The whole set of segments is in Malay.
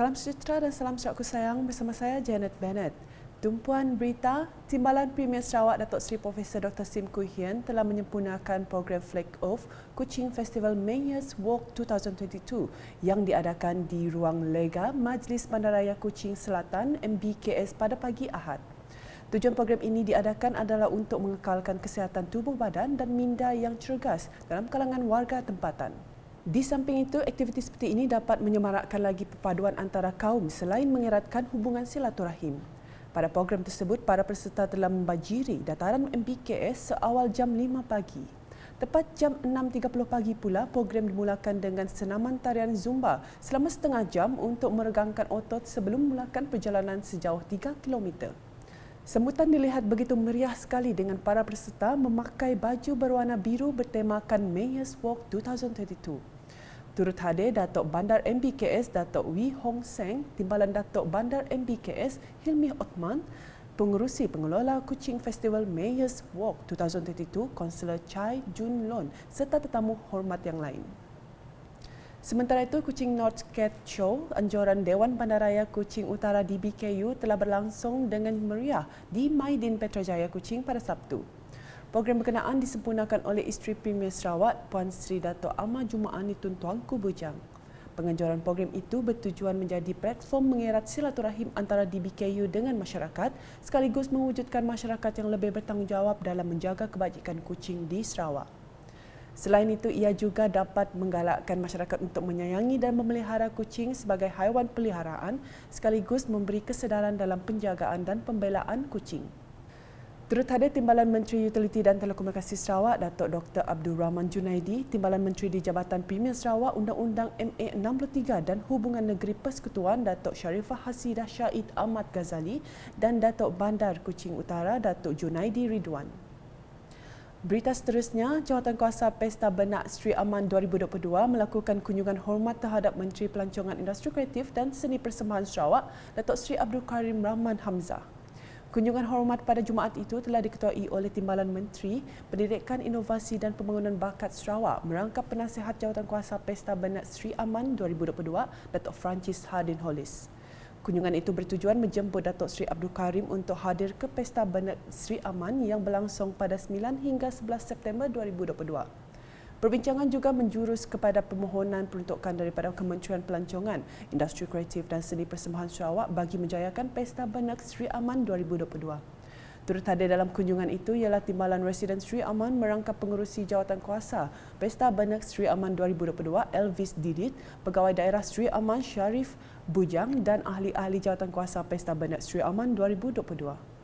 Salam sejahtera dan salam sejahtera sayang bersama saya Janet Bennett. Tumpuan berita, Timbalan Premier Sarawak Datuk Seri Profesor Dr. Sim Kui Hian telah menyempurnakan program Flag Off Kuching Festival Mayor's Walk 2022 yang diadakan di Ruang Lega Majlis Bandaraya Kuching Selatan MBKS pada pagi Ahad. Tujuan program ini diadakan adalah untuk mengekalkan kesihatan tubuh badan dan minda yang cergas dalam kalangan warga tempatan. Di samping itu, aktiviti seperti ini dapat menyemarakkan lagi perpaduan antara kaum selain mengeratkan hubungan silaturahim. Pada program tersebut, para peserta telah membajiri dataran MBKS seawal jam 5 pagi. Tepat jam 6.30 pagi pula, program dimulakan dengan senaman tarian Zumba selama setengah jam untuk meregangkan otot sebelum memulakan perjalanan sejauh 3 km. Sambutan dilihat begitu meriah sekali dengan para peserta memakai baju berwarna biru bertemakan Mayor's Walk 2022. Turut hadir Datuk Bandar MBKS Datuk Wee Hong Seng, Timbalan Datuk Bandar MBKS Hilmi Othman, Pengerusi Pengelola Kuching Festival Mayor's Walk 2022 Kaunselor Chai Jun Lon serta tetamu hormat yang lain. Sementara itu, Kuching North Cat Show, anjuran Dewan Bandaraya Kuching Utara DBKU telah berlangsung dengan meriah di Maidin Petrajaya Kuching pada Sabtu. Program berkenaan disempurnakan oleh Isteri Premier Sarawak, Puan Sri Dato' Amar Jumaani Tun Tuanku Bujang. Penganjuran program itu bertujuan menjadi platform mengerat silaturahim antara DBKU dengan masyarakat sekaligus mewujudkan masyarakat yang lebih bertanggungjawab dalam menjaga kebajikan kucing di Sarawak. Selain itu, ia juga dapat menggalakkan masyarakat untuk menyayangi dan memelihara kucing sebagai haiwan peliharaan sekaligus memberi kesedaran dalam penjagaan dan pembelaan kucing. Turut hadir Timbalan Menteri Utiliti dan Telekomunikasi Sarawak, Datuk Dr. Abdul Rahman Junaidi, Timbalan Menteri di Jabatan Premier Sarawak Undang-Undang MA 63 dan Hubungan Negeri Persekutuan, Datuk Sharifah Hasidah Syahid Ahmad Ghazali dan Datuk Bandar Kuching Utara, Datuk Junaidi Ridwan. Berita seterusnya, Jawatankuasa Pesta Benak Sri Aman 2022 melakukan kunjungan hormat terhadap Menteri Pelancongan Industri Kreatif dan Seni Persembahan Sarawak, Datuk Sri Abdul Karim Rahman Hamzah. Kunjungan hormat pada Jumaat itu telah diketuai oleh Timbalan Menteri Pendidikan, Inovasi dan Pembangunan Bakat Sarawak merangkap Penasihat Jawatankuasa Pesta Benak Sri Aman 2022, Datuk Francis Hardin Hollis. Kunjungan itu bertujuan menjemput Datuk Sri Abdul Karim untuk hadir ke Pesta Benak Sri Aman yang berlangsung pada 9 hingga 11 September 2022. Perbincangan juga menjurus kepada permohonan peruntukan daripada Kementerian Pelancongan, Industri Kreatif dan Seni Persembahan Sarawak bagi menjayakan Pesta Benak Sri Aman 2022. Turut hadir dalam kunjungan itu ialah Timbalan Residen Sri Aman merangkap Pengerusi Jawatankuasa Pesta Benak Sri Aman 2022 Elvis Didit, Pegawai Daerah Sri Aman Sharif Bujang dan ahli-ahli Jawatankuasa Pesta Benak Sri Aman 2022.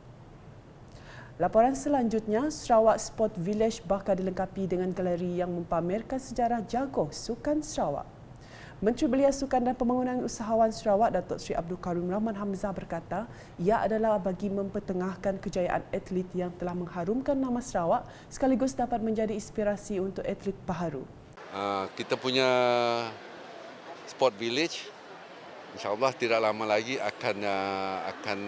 Laporan selanjutnya, Sarawak Sport Village bakal dilengkapi dengan galeri yang mempamerkan sejarah jago sukan Sarawak. Menteri Belia Sukan dan Pembangunan Usahawan Sarawak, Datuk Sri Abdul Karim Rahman Hamzah berkata, ia adalah bagi mempertengahkan kejayaan atlet yang telah mengharumkan nama Sarawak sekaligus dapat menjadi inspirasi untuk atlet baharu. Kita punya Sport Village, insyaAllah tidak lama lagi akan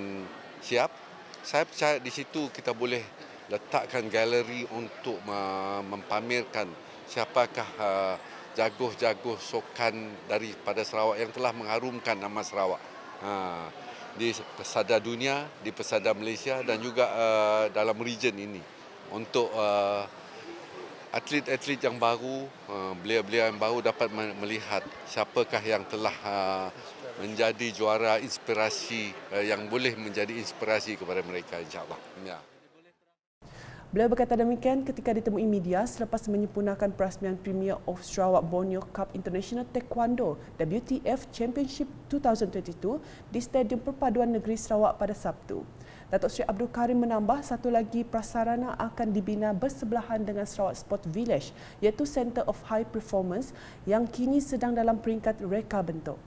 siap. Saya percaya di situ kita boleh letakkan galeri untuk mempamerkan siapakah jago-jago sukan daripada Sarawak yang telah mengharumkan nama Sarawak di pesada dunia, di pesada Malaysia dan juga dalam region ini. Untuk atlet-atlet yang baru, belia-belia yang baru dapat melihat siapakah yang telah menjadi juara inspirasi yang boleh menjadi inspirasi kepada mereka, insyaAllah. Ya. Beliau berkata demikian ketika ditemui media selepas menyempurnakan perasmian Premier of Sarawak Borneo Cup International Taekwondo WTF Championship 2022 di Stadium Perpaduan Negeri Sarawak pada Sabtu. Datuk Sri Abdul Karim menambah satu lagi prasarana akan dibina bersebelahan dengan Sarawak Sport Village iaitu Centre of High Performance yang kini sedang dalam peringkat reka bentuk.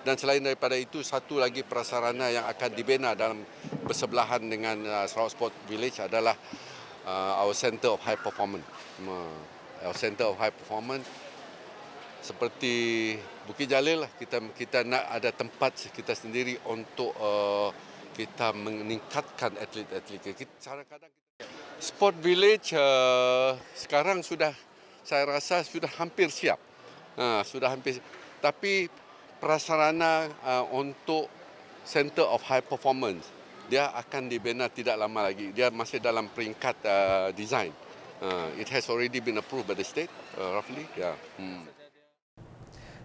Dan selain daripada itu, satu lagi prasarana yang akan dibina dalam bersebelahan dengan Sarawak Sport Village adalah our Centre of High Performance. Our Centre of High Performance seperti Bukit Jalil lah, kita nak ada tempat kita sendiri untuk kita meningkatkan atlet-atlet kita. Sport Village sekarang sudah, saya rasa sudah hampir siap. Tapi prasarana untuk Center of High Performance. Dia akan dibina tidak lama lagi. Dia masih dalam peringkat design. It has already been approved by the state, roughly. Yeah.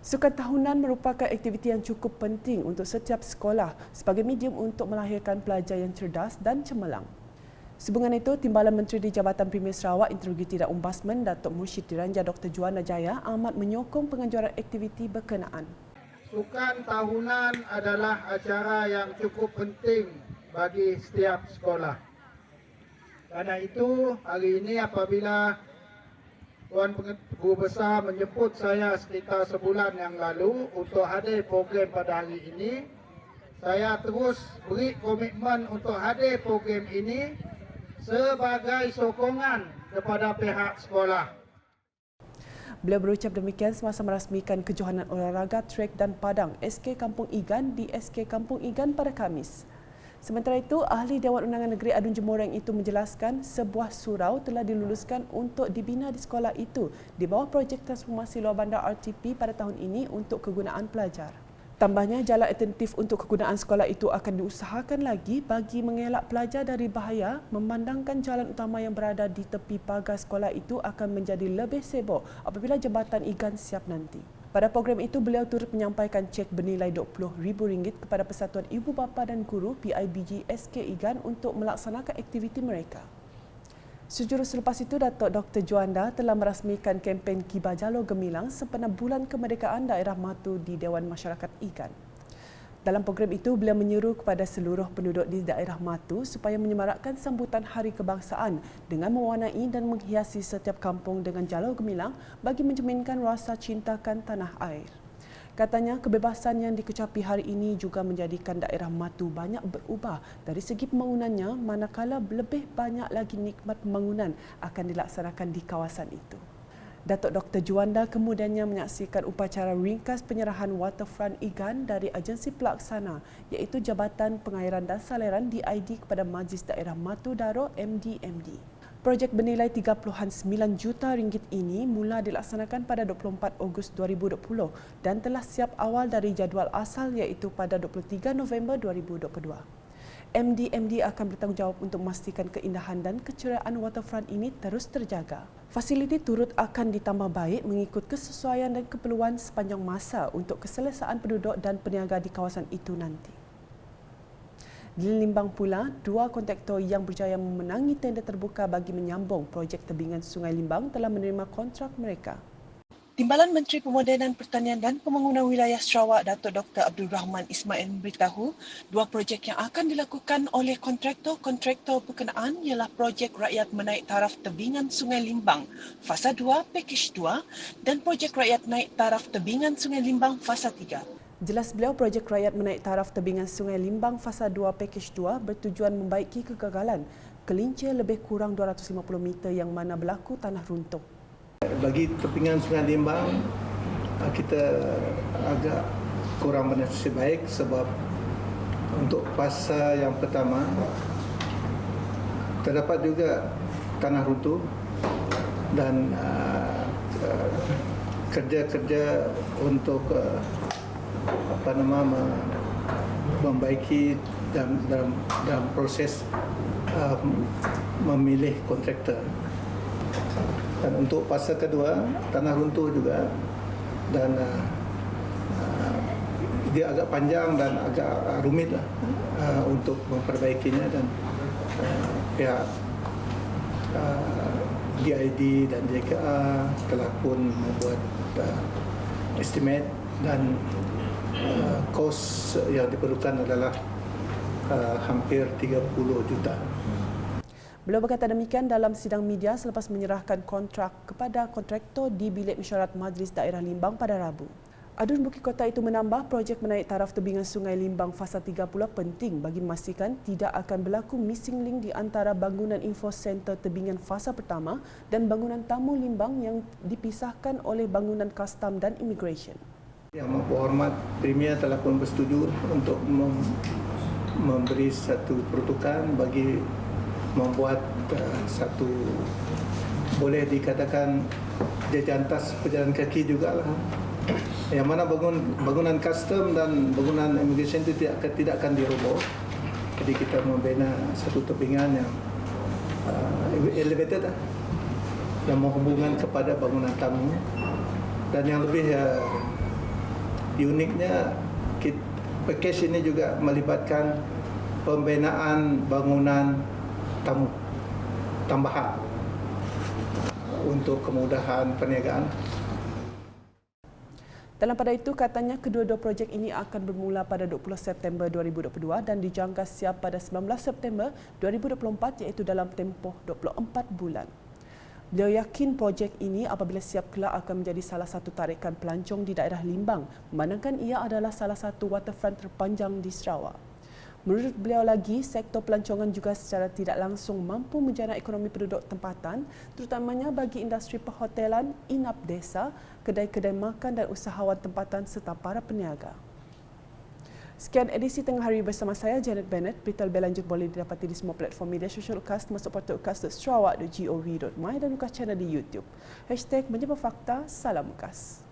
Sukan tahunan merupakan aktiviti yang cukup penting untuk setiap sekolah sebagai medium untuk melahirkan pelajar yang cerdas dan cemerlang. Sehubungan itu, Timbalan Menteri di Jabatan Premier Sarawak Integriti dan Ombudsman Datuk Mursyid Diranja Dr. Juanda Jaya amat menyokong penganjuran aktiviti berkenaan. Sukan tahunan adalah acara yang cukup penting bagi setiap sekolah. Karena itu, hari ini apabila Tuan Guru Besar menjemput saya sekitar sebulan yang lalu untuk hadir program pada hari ini, saya terus beri komitmen untuk hadir program ini sebagai sokongan kepada pihak sekolah. Beliau berucap demikian semasa merasmikan kejohanan olahraga trek dan padang SK Kampung Igan di SK Kampung Igan pada Khamis. Sementara itu, Ahli Dewan Undangan Negeri Adun Jemureng itu menjelaskan sebuah surau telah diluluskan untuk dibina di sekolah itu di bawah projek transformasi luar bandar RTP pada tahun ini untuk kegunaan pelajar. Tambahnya, jalan alternatif untuk kegunaan sekolah itu akan diusahakan lagi bagi mengelak pelajar dari bahaya memandangkan jalan utama yang berada di tepi pagar sekolah itu akan menjadi lebih sibuk apabila jambatan Igan siap nanti. Pada program itu, beliau turut menyampaikan cek bernilai RM20,000 kepada Persatuan Ibu Bapa dan Guru PIBG SK Igan untuk melaksanakan aktiviti mereka. Sejurus selepas itu, Datuk Dr. Juanda telah merasmikan kempen Kibar Jalur Gemilang sempena Bulan Kemerdekaan Daerah Matu di Dewan Masyarakat Igan. Dalam program itu, beliau menyeru kepada seluruh penduduk di daerah Matu supaya menyemarakkan sambutan Hari Kebangsaan dengan mewarnai dan menghiasi setiap kampung dengan jalur gemilang bagi mencerminkan rasa cintakan tanah air. Katanya, kebebasan yang dikecapi hari ini juga menjadikan daerah Matu banyak berubah dari segi pembangunannya, manakala lebih banyak lagi nikmat pembangunan akan dilaksanakan di kawasan itu. Datuk Dr. Juanda kemudiannya menyaksikan upacara ringkas penyerahan waterfront Igan dari agensi pelaksana iaitu Jabatan Pengairan dan Saliran DID kepada Majlis Daerah Matu Daro MDMD. Projek bernilai RM30.9 juta ini mula dilaksanakan pada 24 Ogos 2020 dan telah siap awal dari jadual asal iaitu pada 23 November 2022. MDMD akan bertanggungjawab untuk memastikan keindahan dan keceriaan waterfront ini terus terjaga. Fasiliti turut akan ditambah baik mengikut kesesuaian dan keperluan sepanjang masa untuk keselesaan penduduk dan peniaga di kawasan itu nanti. Di Limbang pula, dua kontraktor yang berjaya memenangi tender terbuka bagi menyambung projek tebingan Sungai Limbang telah menerima kontrak mereka. Timbalan Menteri Pemodenan Pertanian dan Pembangunan Wilayah Sarawak Datuk Dr. Abdul Rahman Ismail memberitahu dua projek yang akan dilakukan oleh kontraktor berkenaan ialah projek rakyat menaik taraf tebingan Sungai Limbang Fasa 2 Pakej 2 dan projek rakyat naik taraf tebingan Sungai Limbang Fasa 3. Jelas beliau, projek rakyat menaik taraf tebingan Sungai Limbang Fasa 2 Pakej 2 bertujuan membaiki kegagalan gelincir lebih kurang 250 meter yang mana berlaku tanah runtuh. Bagi tebingan Sungai Limbang, kita agak kurang bernasib baik sebab untuk fasa yang pertama terdapat juga tanah runtuh dan kerja-kerja untuk membaiki dalam proses memilih kontraktor. Dan untuk fasa kedua, tanah runtuh juga dan dia agak panjang dan agak rumit lah untuk memperbaikinya dan pihak DID dan JKA telah pun membuat estimate dan kos yang diperlukan adalah hampir 30 juta. Beliau berkata demikian dalam sidang media selepas menyerahkan kontrak kepada kontraktor di Bilik Mesyuarat Majlis Daerah Limbang pada Rabu. Adun Bukit Kota itu menambah projek menaik taraf tebingan Sungai Limbang Fasa 3 pula penting bagi memastikan tidak akan berlaku missing link di antara bangunan info center tebingan fasa pertama dan bangunan tamu Limbang yang dipisahkan oleh bangunan custom dan immigration. Yang Berhormat Premier telah pun bersetuju untuk memberi satu peruntukan bagi membuat satu, boleh dikatakan, jajantas pejalan kaki jugalah Yang mana bangunan custom dan bangunan immigration itu tidak akan diroboh. Jadi kita membina satu tebingan yang elevated yang menghubungkan kepada bangunan tamu. Dan yang lebih uniknya, package ini juga melibatkan pembinaan bangunan tamu tambahan untuk kemudahan perniagaan. Dalam pada itu, katanya kedua-dua projek ini akan bermula pada 20 September 2022 dan dijangka siap pada 19 September 2024 iaitu dalam tempoh 24 bulan. Beliau yakin projek ini apabila siap kelak akan menjadi salah satu tarikan pelancong di daerah Limbang, memandangkan ia adalah salah satu waterfront terpanjang di Sarawak. Menurut beliau lagi, sektor pelancongan juga secara tidak langsung mampu menjana ekonomi penduduk tempatan, terutamanya bagi industri perhotelan, inap desa, kedai-kedai makan dan usahawan tempatan serta para peniaga. Sekian edisi Tengah Hari bersama saya, Janet Bennett. Berita lebih lanjut boleh didapati di semua platform media sosial UKAS termasuk portal ukas.sarawak.gov.my dan UKAS channel di YouTube. #Menyapa Fakta, Salam UKAS.